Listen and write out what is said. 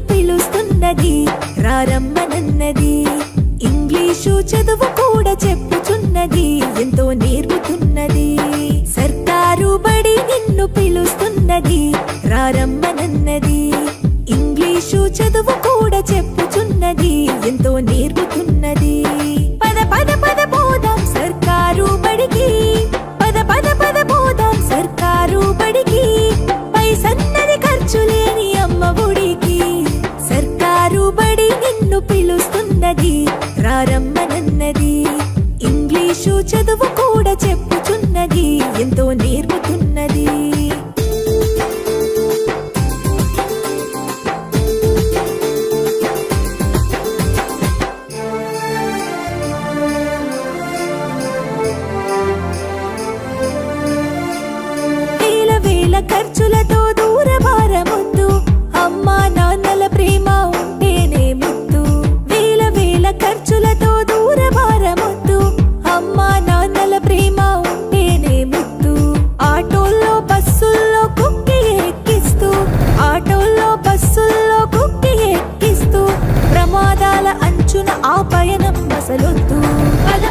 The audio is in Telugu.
పిలుస్తున్నది, రారమ్మనన్నది. ఇంగ్లీషు చదువు కూడా చెప్పుచున్నది, ఎంతో నేర్పుతున్నది. సర్కారు బడి నిన్ను పిలుస్తున్నది, రారమ్మనన్నది. ఇంగ్లీషు చదువు కూడా చెప్పుచున్నది, ఎంతో నేర్పుతున్నది. పద పద పద పోదాం సర్కారు బడికి, పద పద పద పోదాం సర్కారు బడికి. పైసన్నది ఖర్చు లేని అమ్మ ఒడికి. సర్కారు బడి నిన్ను పిలుస్తున్నది, రారమ్మనన్నది. ఇంగ్లీషు చదువు కూడా చెప్పుచున్నది, ఎంతో నేర్పుతున్నది. ఖర్చులతో దూరభారమొద్దు, అమ్మా నాన్నల ప్రేమ ఉంటేనే ముద్దు. వేల వేల ఖర్చులతో దూరభారమొద్దు, అమ్మా నాన్నల ప్రేమ ఉంటేనే ముద్దు. ఆటోల్లో బస్సుల్లో కుక్కి ఎక్కిస్తూ, ఆటోల్లో బస్సుల్లో కుక్కి ఎక్కిస్తూ, ప్రమాదాల అంచున ఆ పయనం అసలొద్దు. పద